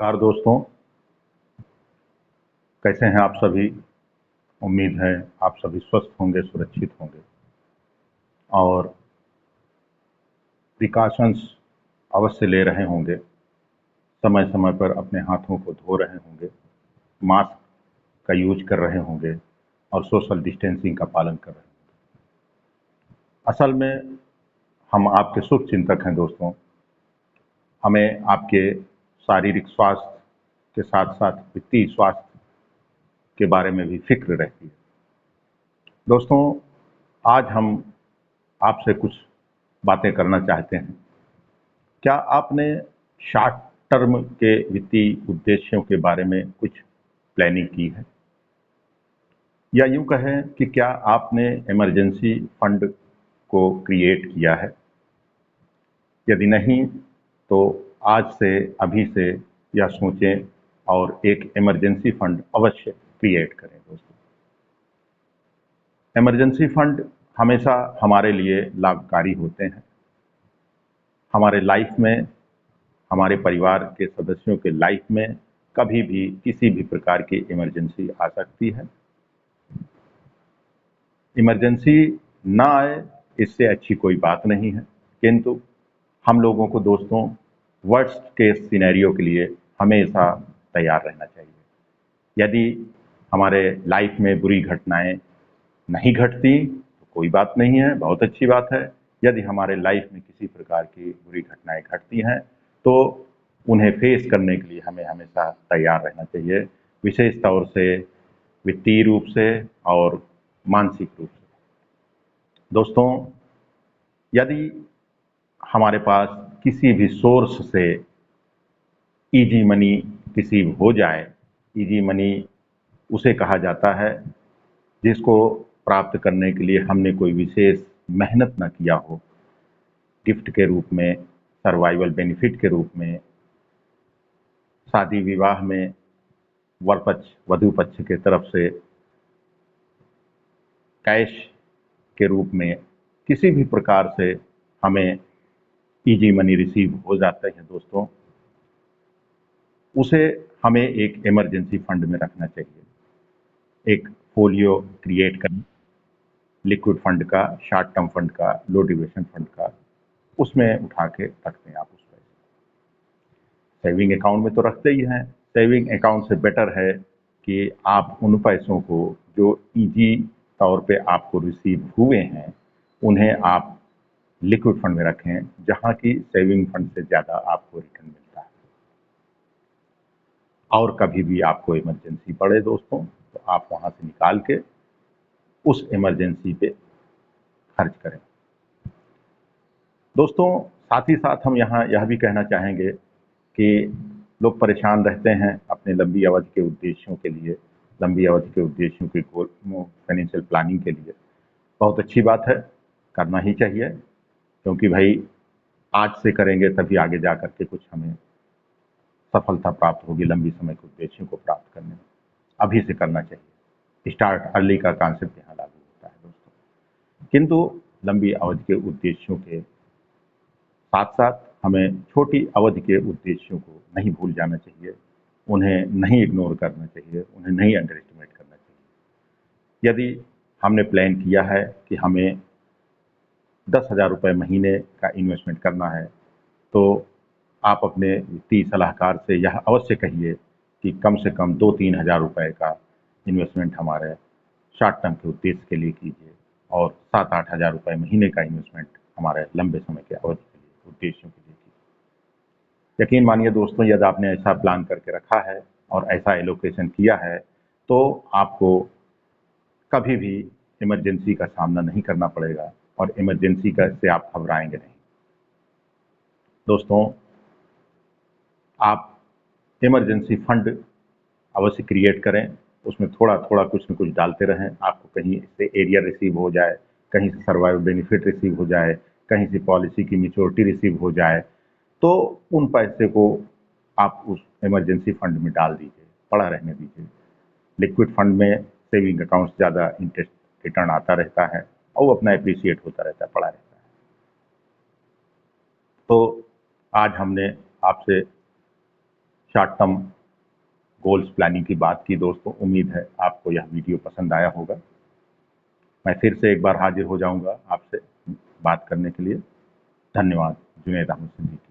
नमस्कार दोस्तों, कैसे हैं आप सभी। उम्मीद है आप सभी स्वस्थ होंगे, सुरक्षित होंगे और प्रिकॉशंस अवश्य ले रहे होंगे। समय समय पर अपने हाथों को धो रहे होंगे, मास्क का यूज कर रहे होंगे और सोशल डिस्टेंसिंग का पालन कर रहे होंगे। असल में हम आपके शुभ चिंतक हैं दोस्तों। हमें आपके शारीरिक स्वास्थ्य के साथ साथ वित्तीय स्वास्थ्य के बारे में भी फिक्र रहती है। दोस्तों, आज हम आपसे कुछ बातें करना चाहते हैं। क्या आपने शॉर्ट टर्म के वित्तीय उद्देश्यों के बारे में कुछ प्लानिंग की है, या यूं कहें कि क्या आपने इमरजेंसी फंड को क्रिएट किया है? यदि नहीं तो आज से, अभी से यह सोचें और एक इमरजेंसी फंड अवश्य क्रिएट करें। दोस्तों, इमरजेंसी फंड हमेशा हमारे लिए लाभकारी होते हैं। हमारे लाइफ में, हमारे परिवार के सदस्यों के लाइफ में कभी भी किसी भी प्रकार की इमरजेंसी आ सकती है। इमरजेंसी ना आए इससे अच्छी कोई बात नहीं है, किंतु हम लोगों को दोस्तों वर्स्ट केस सिनेरियो के लिए हमेशा तैयार रहना चाहिए। यदि हमारे लाइफ में बुरी घटनाएं नहीं घटती तो कोई बात नहीं है, बहुत अच्छी बात है। यदि हमारे लाइफ में किसी प्रकार की बुरी घटनाएं घटती हैं तो उन्हें फेस करने के लिए हमें हमेशा तैयार रहना चाहिए, विशेष तौर से वित्तीय रूप से और मानसिक रूप से। दोस्तों, यदि हमारे पास किसी भी सोर्स से इजी मनी रिसीव हो जाए, इजी मनी उसे कहा जाता है जिसको प्राप्त करने के लिए हमने कोई विशेष मेहनत न किया हो, गिफ्ट के रूप में, सर्वाइवल बेनिफिट के रूप में, शादी विवाह में वर पक्ष वधु पक्ष के तरफ से कैश के रूप में किसी भी प्रकार से हमें इजी मनी रिसीव हो जाता है दोस्तों, उसे हमें एक इमरजेंसी फंड में रखना चाहिए। एक फोलियो क्रिएट करना, लिक्विड फंड का, शॉर्ट टर्म फंड का, लो ड्यूरेशन फंड का, उसमें उठा के रखते हैं आप उस पैसे। सेविंग अकाउंट में तो रखते ही हैं, सेविंग अकाउंट से बेटर है कि आप उन पैसों को जो इजी तौर पे आपको रिसीव हुए हैं उन्हें आप लिक्विड फंड में रखें, जहां की सेविंग फंड से ज़्यादा आपको रिटर्न मिलता है। और कभी भी आपको इमरजेंसी पड़े दोस्तों तो आप वहां से निकाल के उस इमरजेंसी पे खर्च करें। दोस्तों, साथ ही साथ हम यहाँ यह भी कहना चाहेंगे कि लोग परेशान रहते हैं अपने लंबी अवधि के उद्देश्यों के लिए, लंबी अवधि के उद्देश्यों के गोल फाइनेंशियल प्लानिंग के लिए। बहुत अच्छी बात है, करना ही चाहिए, क्योंकि भाई आज से करेंगे तभी आगे जा कर के कुछ हमें सफलता प्राप्त होगी लंबी समय के उद्देश्यों को प्राप्त करने में। अभी से करना चाहिए, स्टार्ट अर्ली का कॉन्सेप्ट यहाँ लागू होता है दोस्तों। किंतु लंबी अवधि के उद्देश्यों के साथ साथ हमें छोटी अवधि के उद्देश्यों को नहीं भूल जाना चाहिए, उन्हें नहीं इग्नोर करना चाहिए, उन्हें नहीं अंडर एस्टिमेट करना चाहिए। यदि हमने प्लान किया है कि हमें 10,000 रुपये महीने का इन्वेस्टमेंट करना है, तो आप अपने वित्तीय सलाहकार से यह अवश्य कहिए कि कम से कम 2-3 हज़ार रुपये का इन्वेस्टमेंट हमारे शॉर्ट टर्म के उद्देश्य के लिए कीजिए और 7-8 हज़ार रुपये महीने का इन्वेस्टमेंट हमारे लंबे समय के अवधि के लिए, उद्देश्यों के लिए कीजिए। यकीन मानिए दोस्तों, यदि आपने ऐसा प्लान करके रखा है और ऐसा एलोकेशन किया है तो आपको कभी भी इमरजेंसी का सामना नहीं करना पड़ेगा और इमरजेंसी का से आप घबराएंगे नहीं। दोस्तों, आप इमरजेंसी फंड अवश्य क्रिएट करें, उसमें थोड़ा थोड़ा कुछ न कुछ डालते रहें। आपको कहीं से एरिया रिसीव हो जाए, कहीं से सर्वाइवल बेनिफिट रिसीव हो जाए, कहीं से पॉलिसी की मैच्योरिटी रिसीव हो जाए, तो उन पैसे को आप उस इमरजेंसी फंड में डाल दीजिए, पड़ा रहने दीजिए। लिक्विड फंड में सेविंग अकाउंट से ज़्यादा इंटरेस्ट रिटर्न आता रहता है और वो अपना एप्रिशिएट होता रहता है, पड़ा रहता है। तो आज हमने आपसे शॉर्ट टर्म गोल्स प्लानिंग की बात की दोस्तों। उम्मीद है आपको यह वीडियो पसंद आया होगा। मैं फिर से एक बार हाजिर हो जाऊंगा आपसे बात करने के लिए। धन्यवाद। जुनैद अहमद सिद्दीकी।